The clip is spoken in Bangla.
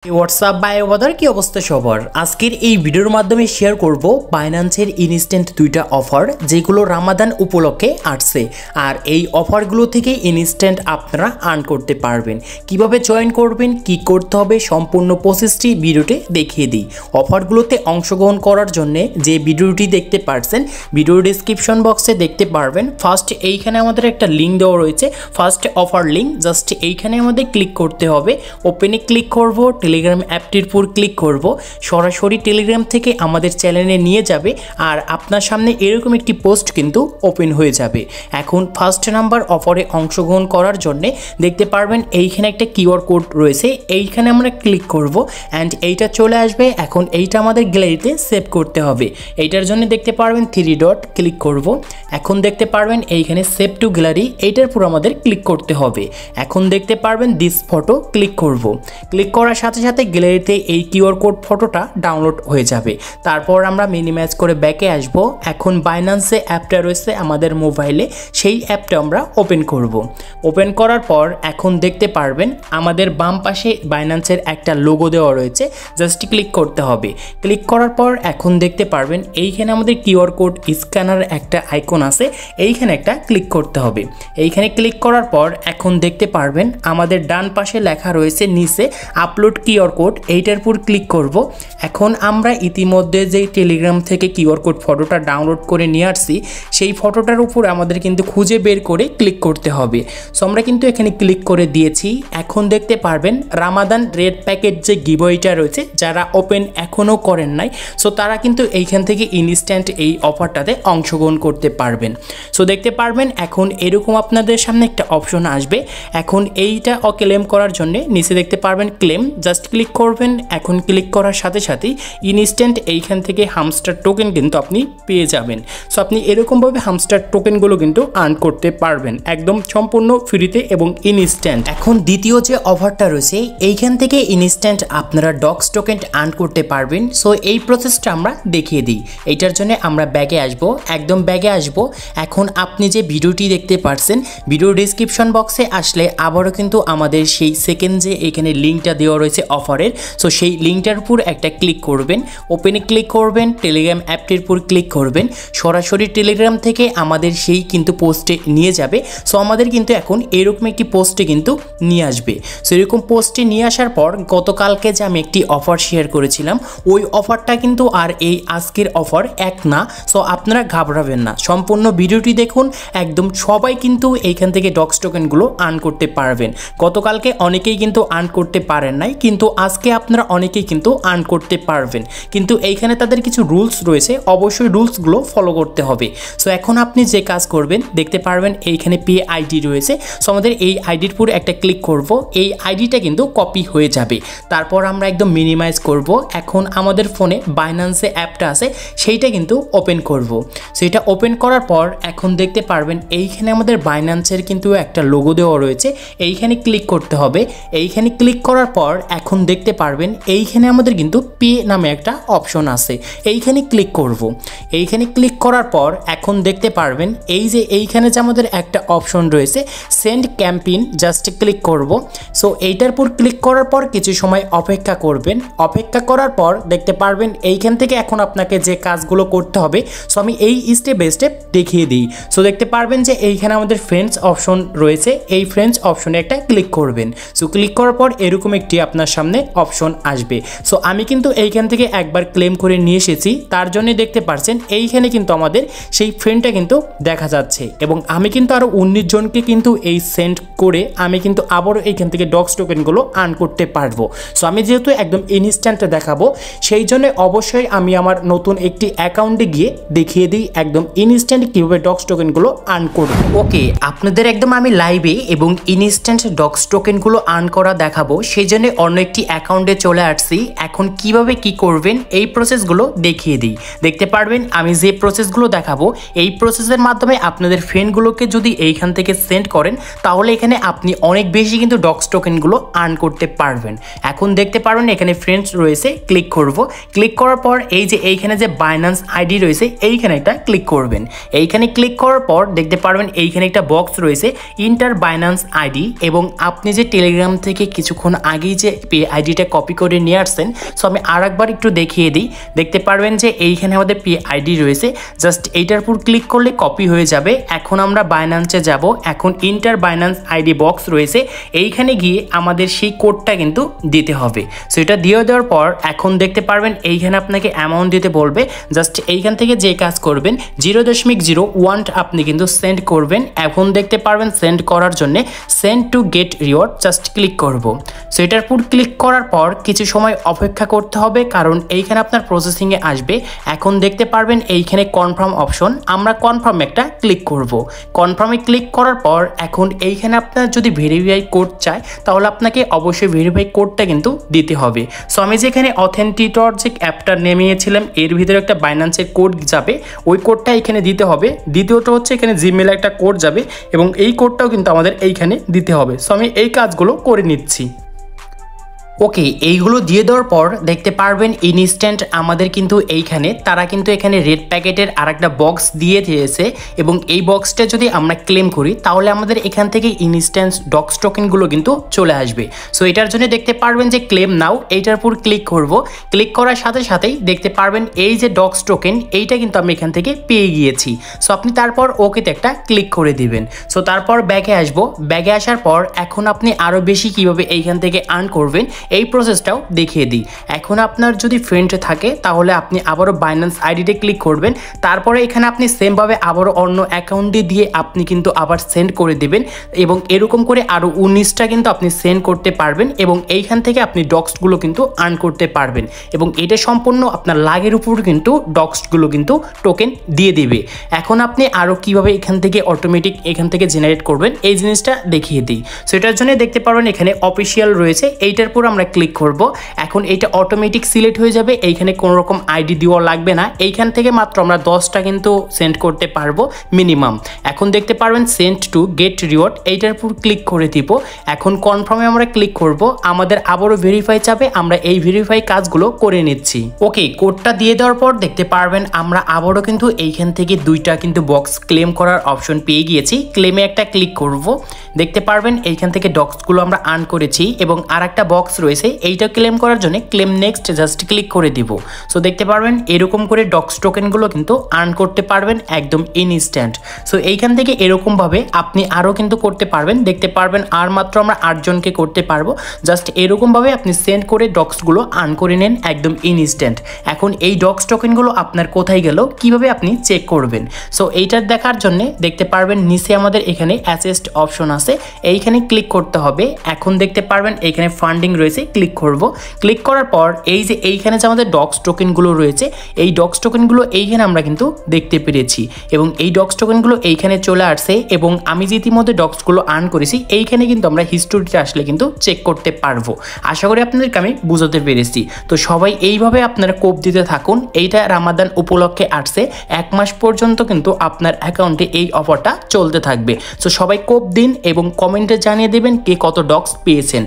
হোয়াটসঅ্যাপ বায়োবাদার কি অবস্থা সবার। আজকের এই ভিডিওর মাধ্যমে শেয়ার করব বাইন্যান্সের ইনস্ট্যান্ট দুইটা অফার যেগুলো রামাদান উপলক্ষে আসছে। আর এই অফারগুলো থেকে ইনস্ট্যান্ট আপনারা আর্ন করতে পারবেন। কিভাবে জয়েন করবেন, কি করতে হবে, সম্পূর্ণ প্রসেসটি ভিডিওতে দেখিয়ে দিই। অফারগুলোতে অংশগ্রহণ করার জন্য যে ভিডিওটি দেখতে পাচ্ছেন ভিডিওর ডেসক্রিপশন বক্সে দেখতে পারবেন। ফার্স্ট এইখানে আমাদের একটা লিঙ্ক দেওয়া রয়েছে, ফার্স্ট অফার লিঙ্ক। জাস্ট এইখানে আমাদের ক্লিক করতে হবে। ওপেনে ক্লিক করব, টেলিগ্রাম অ্যাপটির উপর ক্লিক করব, সরাসরি টেলিগ্রাম থেকে আমাদের চ্যানেলে নিয়ে যাবে। আর আপনার সামনে এরকম একটি পোস্ট কিন্তু ওপেন হয়ে যাবে। এখন ফার্স্ট নাম্বার অফারে অংশগ্রহণ করার জন্য দেখতে পারবেন এইখানে একটা কিউআর কোড রয়েছে, এইখানে আমরা ক্লিক করব অ্যান্ড এইটা চলে আসবে। এখন এইটা আমাদের গ্যালারিতে সেভ করতে হবে। এইটার জন্য দেখতে পারবেন 3 ডট ক্লিক করব। এখন দেখতে পারবেন এইখানে সেভ টু গ্যালারি, এইটার উপর আমাদের ক্লিক করতে হবে। এখন দেখতে পারবেন দিস ফটো ক্লিক করব। ক্লিক করার সাথে সাথে গ্যালারিতে এই কিউআর কোড ফটোটা ডাউনলোড হয়ে যাবে। তারপর আমরা মিনিমাইজ করে ব্যাকে আসব। এখন বাইন্যান্সে অ্যাপটা রয়েছে আমাদের মোবাইলে, সেই অ্যাপটা আমরা ওপেন করব। ওপেন করার পর এখন দেখতে পারবেন আমাদের বাম পাশে বাইন্যান্সের একটা লোগো দেওয়া রয়েছে, জাস্ট ক্লিক করতে হবে। ক্লিক করার পর এখন দেখতে পারবেন এইখানে আমাদের কিউআর কোড স্ক্যানার একটা আইকন আছে, এইখানে একটা ক্লিক করতে হবে। এইখানে ক্লিক করার পর এখন দেখতে পারবেন আমাদের ডান পাশে লেখা রয়েছে নিচে আপলোড কিউআর কোড, এইটার উপর ক্লিক করব। এখন আমরা ইতিমধ্যে যে টেলিগ্রাম থেকে কিউআর কোড ফটোটা ডাউনলোড করে নিয়ে আসছি, সেই ফটোটার উপর আমাদের কিন্তু খুঁজে বের করে ক্লিক করতে হবে। সো আমরা কিন্তু এখানে ক্লিক করে দিয়েছি। এখন দেখতে পারবেন রামাদান রেড প্যাকেট যে গিভওয়েটা রয়েছে, যারা ওপেন এখনও করেন নাই, সো তারা কিন্তু এইখান থেকে ইনস্ট্যান্ট এই অফারটাতে অংশগ্রহণ করতে পারবেন। সো দেখতে পারবেন এখন এরকম আপনাদের সামনে একটা অপশন আসবে। এখন এইটা ক্লেম করার জন্য নিচে দেখতে পারবেন ক্লেম, জাস্ট ক্লিক করবেন। এখন ক্লিক করার সাথে সাথেই ইনস্ট্যান্ট এইখান থেকে হামস্টার টোকেন কিন্তু আপনি পেয়ে যাবেন। সো আপনি এরকমভাবে হামস্টার টোকেনগুলো কিন্তু আর্ন করতে পারবেন একদম সম্পূর্ণ ফ্রিতে এবং ইনস্ট্যান্ট। এখন দ্বিতীয় যে অফারটা রয়েছে, এইখান থেকে ইনস্ট্যান্ট আপনারা ডক্স টোকেন আর্ন করতে পারবেন। সো এই প্রসেসটা আমরা দেখিয়ে দিই। এইটার জন্য আমরা ব্যাগে আসব, একদম ব্যাগে আসব। এখন আপনি যে ভিডিওটি দেখতে পাচ্ছেন, ভিডিও ডিসক্রিপশন বক্সে আসলে আবারও কিন্তু আমাদের সেই সেকেন্ড যে এখানে লিঙ্কটা দেওয়া রয়েছে অফারের, সো সেই লিঙ্কটার উপর একটা ক্লিক করবেন। ওপেনে ক্লিক করবেন, টেলিগ্রাম অ্যাপটির উপর ক্লিক করবেন, সরাসরি টেলিগ্রাম থেকে আমাদের সেই কিন্তু পোস্টে নিয়ে যাবে। সো আমাদের কিন্তু এখন এরকম একটি পোস্টে কিন্তু নিয়ে আসবে। সো এরকম পোস্টে নিয়ে আসার পর গতকালকে যে আমি একটি অফার শেয়ার করেছিলাম, ওই অফারটা কিন্তু আর এই আজকের অফার এক না। সো আপনারা ঘাবড়াবেন না, সম্পূর্ণ ভিডিওটি দেখুন। একদম সবাই কিন্তু এইখান থেকে ডক্স টোকেনগুলো আর্ন করতে পারবেন। গতকালকে অনেকেই কিন্তু আর্ন করতে পারেন নাই, কিন্তু আজকে আপনারা অনেকেই কিন্তু আর্ন করতে পারবেন। কিন্তু এইখানে তাদের কিছু রুলস রয়েছে, অবশ্যই রুলসগুলো ফলো করতে হবে। সো এখন আপনি যে কাজ করবেন দেখতে পারবেন এইখানে পে আইডি রয়েছে। সো আমাদের এই আইডির উপর একটা ক্লিক করব, এই আইডিটা কিন্তু কপি হয়ে যাবে। তারপর আমরা একদম মিনিমাইজ করব। এখন আমাদের ফোনে বাইন্যান্সে অ্যাপটা আছে, সেইটা কিন্তু ওপেন করব। সো এটা ওপেন করার পর এখন দেখতে পারবেন এইখানে আমাদের বাইন্যান্সের কিন্তু একটা লোগো দেওয়া রয়েছে, এইখানে ক্লিক করতে হবে। এইখানে ক্লিক করার পর এখন দেখতে পারবেন এইখানে আমাদের কিন্তু পে নামে একটা অপশন আছে, এইখানে ক্লিক করব। এইখানে ক্লিক করার পর এখন দেখতে পারবেন এই যে এইখানে যে আমাদের একটা অপশন রয়েছে সেন্ড ক্যাম্পেইন, জাস্ট ক্লিক করব। সো এইটার উপর ক্লিক করার পর কিছু সময় অপেক্ষা করবেন। অপেক্ষা করার পর দেখতে পারবেন এইখান থেকে এখন আপনাকে যে কাজগুলো করতে হবে, সো আমি এই স্টেপ বাই স্টেপ দেখিয়ে দিই। সো দেখতে পারবেন যে এইখানে আমাদের ফ্রেন্ডস অপশন রয়েছে, এই ফ্রেন্ডস অপশনে একটা ক্লিক করবেন। সো ক্লিক করার পর এরকম একটি আপনার সামনে অপশন আসবে। সো আমি কিন্তু এইখান থেকে একবার ক্লেম করে নিয়ে এসেছি, তার জন্য দেখতে পাচ্ছেন এইখানে কিন্তু আমাদের সেই ফ্রেন্ডটা কিন্তু দেখা যাচ্ছে এবং আমি কিন্তু আরও 19 জনকে কিন্তু এই সেন্ড করে আমি কিন্তু আবারও এইখান থেকে ডক্স টোকেনগুলো আর্ন করতে পারবো। সো আমি যেহেতু একদম ইনস্ট্যান্টে দেখাবো, সেই জন্য অবশ্যই আমি আমার নতুন একটি অ্যাকাউন্টে গিয়ে দেখিয়ে দিই একদম ইনস্ট্যান্ট কীভাবে ডক্স টোকেনগুলো আর্ন করবো। ওকে, আপনাদের একদম আমি লাইভে এবং ইনস্ট্যান্ট ডক্স টোকেনগুলো আর্ন করা দেখাবো, সেই জন্য অন্য একটি অ্যাকাউন্টে চলে আসছি। এখন কিভাবে কি করবেন এই প্রসেসগুলো দেখিয়ে দিই। দেখতে পারবেন আমি যে প্রসেসগুলো দেখাবো, এই প্রসেসের মাধ্যমে আপনাদের ফ্রেন্ডগুলোকে যদি এইখান থেকে সেন্ড করেন, তাহলে এখানে আপনি অনেক বেশি কিন্তু ডক্স টোকেনগুলো আর্ন করতে পারবেন। এখন দেখতে পারবেন এখানে ফ্রেন্ডস রয়েছে, ক্লিক করব। ক্লিক করার পর এই যে এইখানে যে বাইন্যান্স আইডি রয়েছে, এইখানে একটা ক্লিক করবেন। এইখানে ক্লিক করার পর দেখতে পারবেন এইখানে একটা বক্স রয়েছে ইন্টার বাইন্যান্স আইডি, এবং আপনি যে টেলিগ্রাম থেকে কিছুক্ষণ আগেই যে পে আইডিটা কপি করে নিয়ে আসছেন। সো আমি আরেকবার একটু দেখিয়ে দিই। দেখতে পারবেন যে এইখানে আমাদের পে আইডি রয়েছে, জাস্ট এইটার উপর ক্লিক করলে কপি হয়ে যাবে। এখন আমরা বাইন্যান্সে যাব, এখন ইন্টার বাইন্যান্স আইডি বক্স রয়েছে, এইখানে গিয়ে আমাদের সেই কোডটা কিন্তু দিতে হবে। সো এটা দিয়ে দেওয়ার পর এখন দেখতে পারবেন এইখানে আপনাকে অ্যামাউন্ট দিতে বলবে। জাস্ট এইখান থেকে যে কাজ করবেন 0.01 আপনি কিন্তু সেন্ড করবেন। এখন দেখতে পারবেন সেন্ড করার জন্য send to get reward just click করব। সো এটার উপর ক্লিক করার পর কিছু সময় অপেক্ষা করতে হবে, কারণ এইখানে আপনার প্রসেসিংয়ে আসবে। এখন দেখতে পারবেন এইখানে কনফার্ম অপশন, আমরা কনফার্ম একটা ক্লিক করব। কনফার্মে ক্লিক করার পর এখন এইখানে আপনার যদি ভেরিফাই কোড চায় তাহলে আপনাকে অবশ্যই ভেরিফাই কোডটা কিন্তু দিতে হবে। সো আমি যেখানে অথেন্টিটর যে অ্যাপটা নেমিয়েছিলাম এর ভিতরে একটা বাইন্যান্সের কোড যাবে, ওই কোডটা এখানে দিতে হবে। দ্বিতীয়টা হচ্ছে এখানে জিমেল একটা কোড যাবে এবং এই কোডটাও কিন্তু আমাদের এইখানে দিতে হবে। সো আমি এই কাজগুলো করে নিচ্ছি। ওকে, এইগুলো দিয়ে দেওয়ার পর দেখতে পারবেন ইনস্ট্যান্ট আমাদের কিন্তু এইখানে তারা কিন্তু এখানে রেড প্যাকেটের আরেকটা বক্স দিয়ে দিয়েছে এবং এই বক্সটা যদি আমরা ক্লেম করি তাহলে আমাদের এখান থেকে ইনস্ট্যান্ট ডক্স টোকেনগুলো কিন্তু চলে আসবে। সো এটার জন্য দেখতে পারবেন যে ক্লেম নাও, এইটার উপর ক্লিক করব। ক্লিক করার সাথে সাথেই দেখতে পারবেন এই যে ডক্স টোকেন এইটা কিন্তু আমি এখান থেকে পেয়ে গিয়েছি। সো আপনি তারপর ওকেতে একটা ক্লিক করে দিবেন। সো তারপর ব্যাগে আসবো। ব্যাগে আসার পর এখন আপনি আরও বেশি কিভাবে এইখান থেকে আর্ন করবেন এই প্রসেসটাও দেখিয়ে দিই। এখন আপনার যদি ফ্রেন্ড থাকে তাহলে আপনি আবারও বাইন্যান্স আইডিতে ক্লিক করবেন। তারপরে এখানে আপনি সেমভাবে আবারও অন্য অ্যাকাউন্টে দিয়ে আপনি কিন্তু আবার সেন্ড করে দেবেন এবং এরকম করে আরও 19টা কিন্তু আপনি সেন্ড করতে পারবেন এবং এইখান থেকে আপনি ডক্সগুলো কিন্তু আর্ন করতে পারবেন এবং এটা সম্পূর্ণ আপনার লাগের উপর কিন্তু ডক্সগুলো কিন্তু টোকেন দিয়ে দিবে। এখন আপনি আরও কিভাবে এখান থেকে অটোমেটিক এখান থেকে জেনারেট করবেন এই জিনিসটা দেখিয়ে দিই। সো এটার জন্য দেখতে পারবেন এখানে অফিসিয়াল রয়েছে, এইটার পর আমরা ক্লিক করব। এখন এটা অটোমেটিক সিলেক্ট হয়ে যাবে, এইখানে কোনো রকম আইডি দেওয়া লাগবে না। এইখান থেকে মাত্র আমরা 10টা কিন্তু সেন্ড করতে পারবো মিনিমাম। এখন দেখতে পারবেন সেন্ড টু গেট রিওয়ার্ড, এইটার উপর ক্লিক করে দিব। এখন কনফার্মে আমরা ক্লিক করব, আমাদের আবারও ভেরিফাই চাবে, আমরা এই ভেরিফাই কাজগুলো করে নিচ্ছি। ওকে, কোডটা দিয়ে দেওয়ার পর দেখতে পারবেন আমরা আবারও কিন্তু এইখান থেকে 2টা কিন্তু বক্স ক্লেম করার অপশন পেয়ে গিয়েছি। ক্লেমে একটা ক্লিক করব, দেখতে পারবেন এইখান থেকে ডক্সগুলো আমরা আর্ন করেছি এবং আর একটা বক্স রয়েছে, এইটা ক্লেম করার জন্য ক্লেম নেক্সট জাস্ট ক্লিক করে দিব। সো দেখতে পারবেন এরকম করে ডক্স টোকেনগুলো কিন্তু আর্ন করতে পারবেন একদম ইনস্ট্যান্ট। সো এইখান থেকে এরকমভাবে আপনি আরও কিন্তু করতে পারবেন। দেখতে পারবেন আর মাত্র আমরা 8 জনকে করতে পারবো। জাস্ট এরকমভাবে আপনি সেন্ড করে ডক্সগুলো আর্ন করে নেন একদম ইনস্ট্যান্ট। এখন এই ডক্স টোকেনগুলো আপনার কোথায় গেল, কিভাবে আপনি চেক করবেন? সো এইটার দেখার জন্য দেখতে পারবেন নিচে আমাদের এখানে অ্যাসেস্ট অপশন আছে, এইখানে ক্লিক করতে হবে। এখন দেখতে পারবেন এখানে ফান্ডিং রয়েছে, ক্লিক করব। ক্লিক করার পর এই যে এইখানে যে আমাদের ডক্স টোকেনগুলো রয়েছে এই ডক্স টোকেনগুলো এইখানে আমরা কিন্তু দেখতে পেরেছি এবং এই ডক্স টোকেনগুলো এইখানে চলে আসছে এবং আমি যে ইতিমধ্যে ডক্সগুলো আর্ন করেছি এইখানে কিন্তু আমরা হিস্টোরিতে আসলে কিন্তু চেক করতে পারবো। আশা করি আপনাদেরকে আমি বুঝাতে পেরেছি। তো সবাই এইভাবে আপনারা কোপ দিতে থাকুন। এইটা রামাদান উপলক্ষে আসছে, 1 মাস পর্যন্ত কিন্তু আপনার অ্যাকাউন্টে এই অফারটা চলতে থাকবে। সো সবাই কোপ দিন এবং কমেন্টে জানিয়ে দেবেন কে কত ডক্স পেয়েছেন।